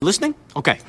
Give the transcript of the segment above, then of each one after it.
Listening? Okay.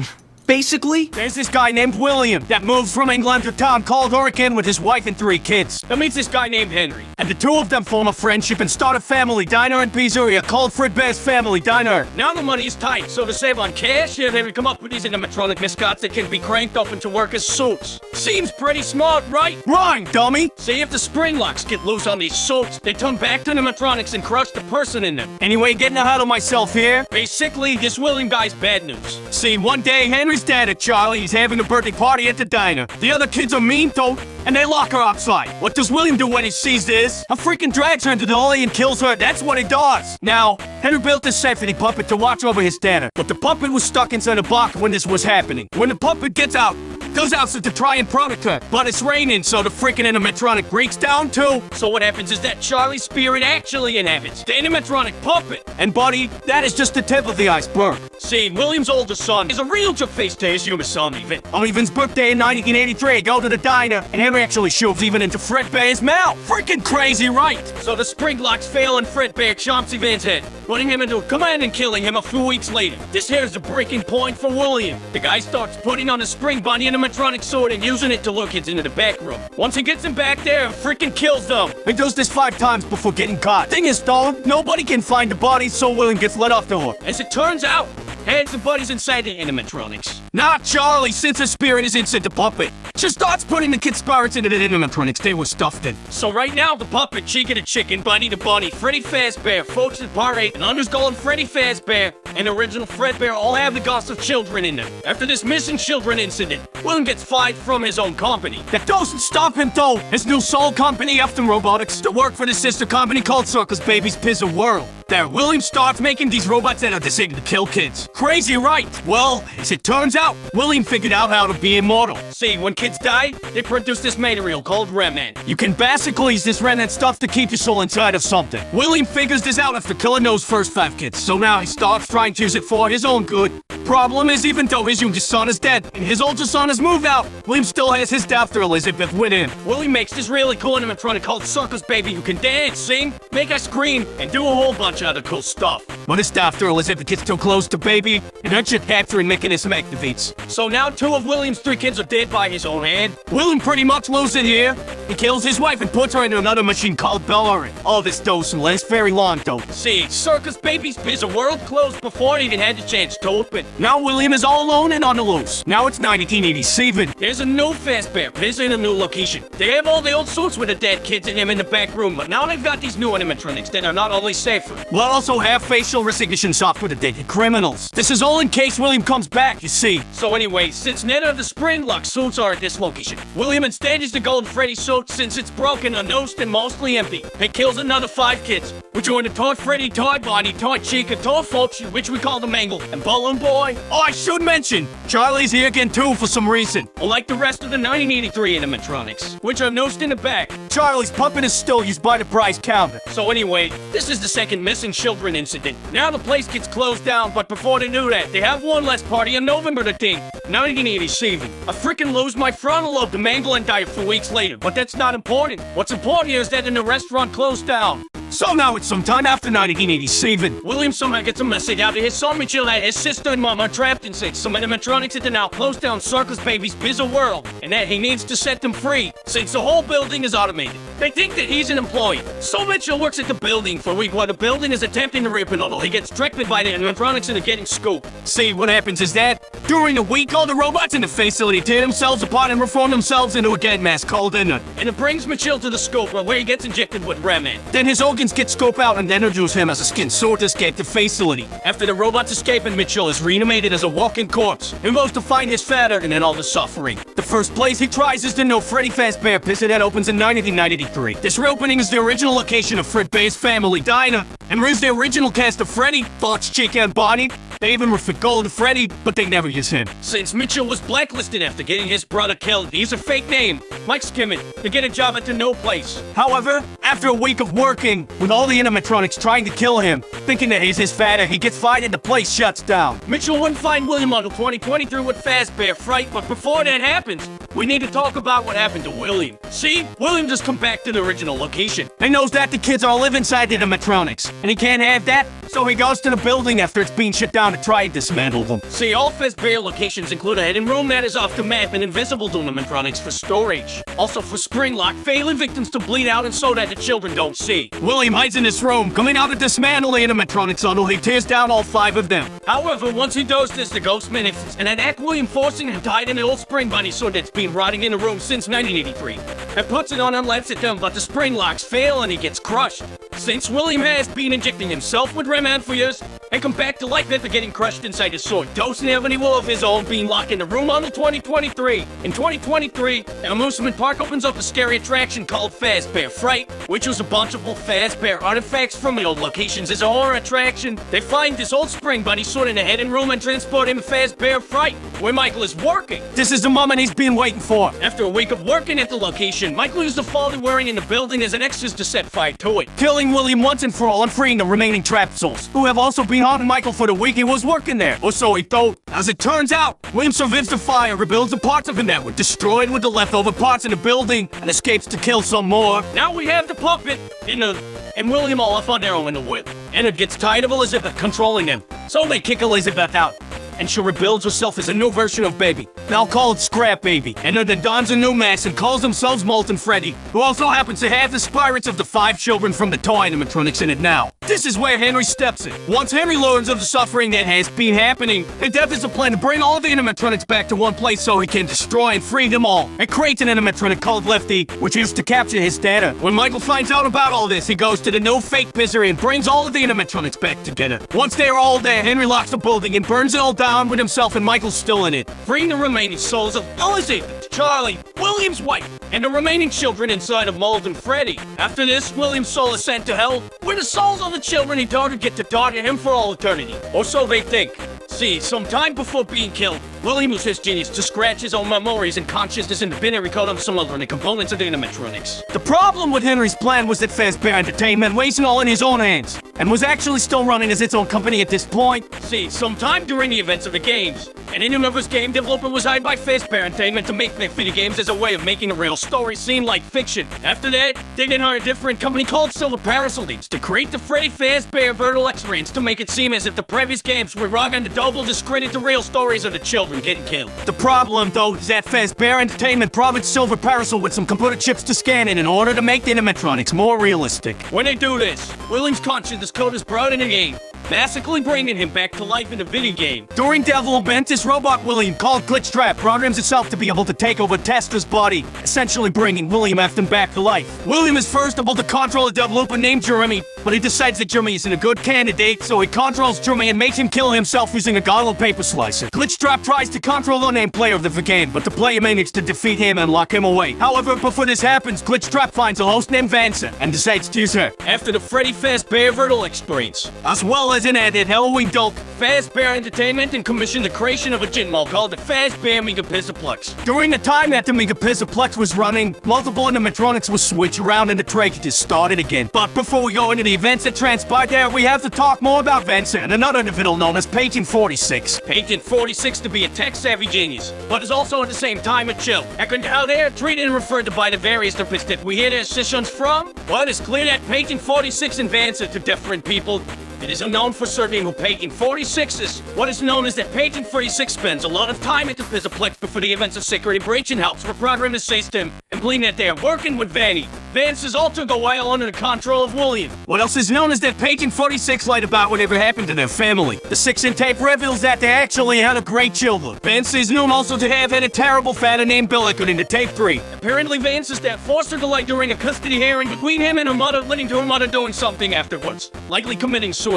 Basically, there's this guy named William that moved from England to a town called Oregon with his wife and 3 kids. That meets this guy named Henry. And the two of them form a friendship and start a family diner and pizzeria called Fredbear's Family Diner. Now the money is tight, so to save on cash, they would come up with these animatronic mascots that can be cranked up into workers' suits. Seems pretty smart, right? Right, dummy! See, if the spring locks get loose on these suits, they turn back to animatronics and crush the person in them. Anyway, getting ahead of myself here, basically, this William guy's bad news. See, one day, Henry's dad at Charlie, he's having a birthday party at the diner. The other kids are mean though, and they lock her outside. What does William do when he sees this? A freaking drags her into the alley and kills her. That's what he does. Now, Henry built this safety puppet to watch over his diner, but the puppet was stuck inside a box when this was happening. When the puppet gets out, goes out to try and protect her, but it's raining, so the freaking animatronic breaks down too. So what happens is that Charlie's spirit actually inhabits the animatronic puppet. And buddy, that is just the tip of the iceberg. See, William's older son is a real jerk-face to his younger son, Even. On Evan's birthday in 1983, go to the diner, and Henry actually shoves Evan into Fredbear's mouth. Freaking crazy, right? So the spring locks fail and Fredbear chomps Evan's head, putting him into a command and killing him a few weeks later. This here's the breaking point for William. The guy starts putting on a spring bunny animatronic sword and using it to lure kids into the back room. Once he gets them back there, freaking kills them. He does this 5 times before getting caught. Thing is though, nobody can find the body, so William gets let off the hook. As it turns out, Hands and Buddy's inside the animatronics. Not Charlie, since his spirit is inside the puppet. She starts putting the kids' spirits into the animatronics they were stuffed in. So right now, the puppet, Chica the chicken, Bunny the bunny, Freddy Fazbear, Folks at Part 8, and Underskull Freddy Fazbear, and original Fredbear all have the ghosts of children in them. After this missing children incident, William gets fired from his own company. That doesn't stop him though. His new soul company, Afton Robotics, to work for the sister company called Circus Baby's Pizza World. There, William starts making these robots that are designed to kill kids. Crazy, right? Well, as it turns out, William figured out how to be immortal. See, when kids die, they produce this material called remnant. You can basically use this remnant stuff to keep your soul inside of something. William figures this out after killing those first 5 kids, so now he starts trying to use it for his own good. Problem is, even though his youngest son is dead and his oldest son has moved out, William still has his daughter Elizabeth with him. William makes this really cool animatronic called Circus Baby who can dance, sing, make us scream, and do a whole bunch of other cool stuff. But his daughter Elizabeth gets too close to Baby, and her chip capturing mechanism activates. So now 2 of William's 3 kids are dead by his own hand. William pretty much loses it here. He kills his wife and puts her into another machine called Bellary. All this doesn't last very long though. See, Circus Baby's Pizza World closed before it even had the chance to open. Now William is all alone and on the loose. Now it's 1987. There's a new Fazbear Pizza in a new location. They have all the old suits with the dead kids in them in the back room, but now they've got these new animatronics that are not only safer, but also have facial recognition software to detect criminals. This is all in case William comes back, you see. So anyway, since none of the spring lock suits are at this location, William instead uses the Golden Freddy suit since it's broken, unnosed, and mostly empty. It kills another 5 kids, which are in the Toy Freddy, Toy Bonnie, Toy Chica, Toy Folks, which we call the Mangle, and Balloon Boy. Oh, I should mention, Charlie's here again too for some reason. Unlike the rest of the 1983 animatronics, which are nosed in the back, Charlie's puppet is still used by the prize counter. So anyway, this is the second missing children incident. Now the place gets closed down, but before they do that, they have one last party on November the 10th, 1987. I freaking lose my frontal lobe to Mangle and die a few weeks later, but that's not important. What's important here is that the restaurant closed down. So now it's sometime after 1987. William somehow gets a message out to his son Mitchell that his sister and mom are trapped inside some animatronics that now close down Circus Baby's Pizza World, and that he needs to set them free, since the whole building is automated. They think that he's an employee. So Mitchell works at the building for a week while the building is attempting to rip it all. He gets tricked by the animatronics and are getting scooped. See, what happens is that, during the week, all the robots in the facility tear themselves apart and reform themselves into a gas mask called Inert. And it brings Mitchell to the scope where he gets injected with remnant. Then his organs get scoped out and introduce him as a skin sword to escape the facility. After the robots escape and Mitchell is reanimated as a walking corpse, he goes to find his father and then all the suffering. The first place he tries is the new Freddy Fazbear Pizza that opens in 1993. This reopening is the original location of Fredbear's Family Diner, and brings the original cast of Freddy, Fox, Chica, and Bonnie. They even refit Golden Freddy, but they never use him. Since Mitchell was blacklisted after getting his brother killed, he used a fake name, Mike Skimmett, to get a job at the No Place. However, after a week of working, with all the animatronics trying to kill him, thinking that he's his father, he gets fired and the place shuts down. Mitchell wouldn't find William until 2023 with Fazbear Fright, but before that happens, we need to talk about what happened to William. See, William just come back to the original location. He knows that the kids all live inside the animatronics, and he can't have that, So he goes to the building after it's being shut down to try and dismantle them. See, all Fazbear locations include a hidden room that is off the map and invisible to animatronics for storage. Also for spring lock, failing victims to bleed out and so that the children don't see. William hides in this room, coming out to dismantle the animatronics until he tears down all 5 of them. However, once he does this, the ghost manifests and attack William, forcing him to hide in an old spring bunny sword that's been rotting in the room since 1983. And puts it on and lets it down, but the spring locks fail and he gets crushed. Since William has been injecting himself with Rem for years and come back to life after getting crushed inside his sword, doesn't have any will of his own, being locked in the room until 2023. In 2023, an amusement park opens up a scary attraction called Fazbear Fright, which was a bunch of old Fazbear artifacts from the old locations. As a horror attraction, they find this old spring bunny sword in a hidden room and transport him to Fazbear Fright, where Michael is working. This is the moment he's been waiting for. After a week of working at the location, Michael used the fall they're wearing in the building as an excuse to set fire to it, killing William once and for all and freeing the remaining trapped souls, who have also been haunting Michael for the week he was working there. Or so he thought. As it turns out, William survives the fire, rebuilds the parts of him that were destroyed with the leftover parts in the building, and escapes to kill some more. Now we have the puppet, and William all off on their own in the whip. Ennard gets tired of Elizabeth controlling him, so they kick Elizabeth out. And she rebuilds herself as a new version of Baby. Now call it Scrap Baby. And then dons a new mask and calls themselves Molten Freddy, who also happens to have the spirits of the 5 children from the toy animatronics in it now. This is where Henry steps in. Once Henry learns of the suffering that has been happening, the death is a plan to bring all of the animatronics back to one place so he can destroy and free them all. And creates an animatronic called Lefty, which is to capture his data. When Michael finds out about all this, he goes to the new fake misery and brings all of the animatronics back together. Once they're all there, Henry locks the building and burns it all down with himself and Michael's still in it, freeing the remaining souls of Elizabeth, Charlie, William's wife, and the remaining children inside of Molten Freddy. After this, William's soul is sent to hell, where the souls of the children he targeted get to target him for all eternity. Or so they think. See, sometime before being killed, William used his genius to scratch his own memories and consciousness in the binary code of some other components of the animatronics. The problem with Henry's plan was that Fazbear Entertainment was all in his own hands, and was actually still running as its own company at this point. See, sometime during the events of the games, an in-universe game developer was hired by Fazbear Entertainment to make their video games as a way of making a real story seem like fiction. After that, they then hired a different company called Silver Parasol Games to create the Freddy Fazbear Virtual Experience to make it seem as if the previous games were wrong and to double discredit the real stories of the children getting killed. The problem, though, is that Fazbear Entertainment promised Silver Parasol with some computer chips to scan in order to make the animatronics more realistic. When they do this, William's consciousness code is brought in the game, basically bringing him back to life in the video game. During development, this robot William, called Glitchtrap, programs itself to be able to take over Tester's body, essentially bringing William Afton back to life. William is first able to control a developer named Jeremy, but he decides that Jeremy isn't a good candidate, so he controls Jeremy and makes him kill himself using a goggle paper slicer. Glitchtrap tries to control the named player of the game, but the player manages to defeat him and lock him away. However, before this happens, Glitchtrap finds a host named Vanessa and decides to use her. After the Freddy Fazbear Virtual Experience, as well as an added Halloween dope, Fazbear Entertainment and commissioned the creation of a gin mall called the Fazbear Megapixelplex. During the time that the Megapixelplex was running, multiple animatronics would switch around and the tragedy started again. But before we go into the events that transpired there, we have to talk more about Vanessa and another individual known as Patient 46. Patient 46 to be a tech-savvy genius, but is also at the same time a chill. And how they are treated and referred to by the various therapists that we hear their sessions from? Well, it's clear that Patient 46 and Vanessa to different people. It is unknown for certain who Patient 46 is. What is known is that Patient 46 spends a lot of time at the Pixelplex before the events of security breach and helps for program assist him, and believing that they are working with Vanny. Vance's alter go while under the control of William. What else is known is that Patient 46 lied about whatever happened to their family. The 6-in tape reveals that they actually had a great children. Vance is known also to have had a terrible father named Bill according to tape 3. Apparently Vance's dad forced her to lie during a custody hearing between him and her mother, leading to her mother doing something afterwards, likely committing suicide.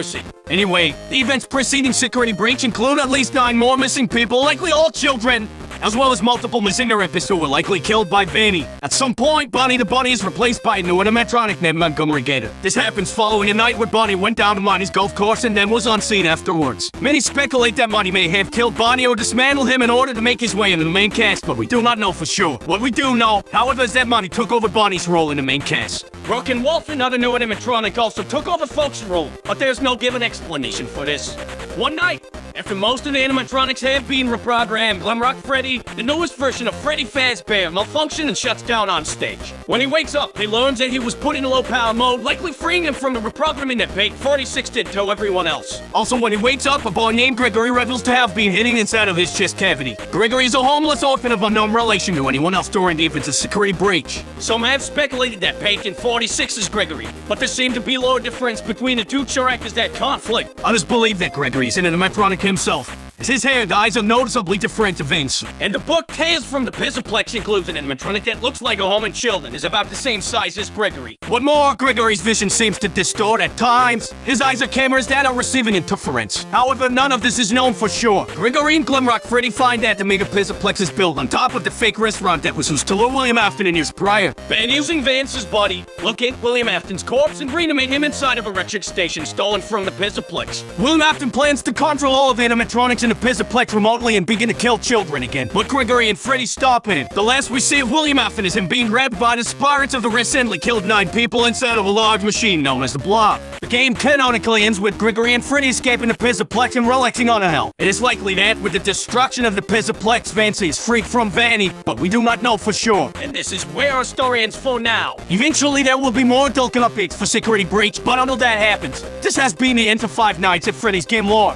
Anyway, the events preceding security breach include at least 9 more missing people, likely all children, as well as multiple missing therapists who were likely killed by Vanny. At some point, Bonnie the Bunny is replaced by a new animatronic named Montgomery Gator. This happens following a night where Bonnie went down to Monty's golf course and then was unseen afterwards. Many speculate that Monty may have killed Bonnie or dismantled him in order to make his way into the main cast, but we do not know for sure. What we do know, however, is that Monty took over Bonnie's role in the main cast. Broken Wolf, another new animatronic, also took over Folk's role, but there's no given explanation for this. One night, After most of the animatronics have been reprogrammed, Glamrock Freddy, the newest version of Freddy Fazbear, malfunctions and shuts down on stage. When he wakes up, he learns that he was put in low power mode, likely freeing him from the reprogramming that Pate 46 did to everyone else. Also, when he wakes up, a boy named Gregory reveals to have been hidden inside of his chest cavity. Gregory is a homeless orphan of unknown relation to anyone else during the events of security breach. Some have speculated that Pate 46 is Gregory, but there seemed to be little difference between the two characters that conflict. Others believe that Gregory is an animatronic himself, as his hair and eyes are noticeably different to Vince. And the book Tales from the Pizzaplex includes an animatronic that looks like a home and children, is about the same size as Gregory. What more, Gregory's vision seems to distort at times. His eyes are cameras that are receiving interference. However, none of this is known for sure. Gregory and Glamrock Freddy find out the mega Pizzaplex is built on top of the fake restaurant that was used to lure William Afton in years prior. And using Vance's body, locate William Afton's corpse and reanimate him inside of a electric station stolen from the Pizzaplex. William Afton plans to control all of the animatronics in the Pizzaplex remotely and begin to kill children again. But Gregory and Freddy stop him. The last we see of William Afton is him being grabbed by the spirits of the recently killed 9 people inside of a large machine known as the Blob. The game canonically ends with Gregory and Freddy escaping the Pizzaplex and relaxing on a hell. It is likely that with the destruction of the Pizzaplex, Vance is freed from Vanny, but we do not know for sure. And this is where our story ends for now. Eventually there will be more Dolken updates for Security Breach, but until that happens, this has been the end of Five Nights at Freddy's Game Lore.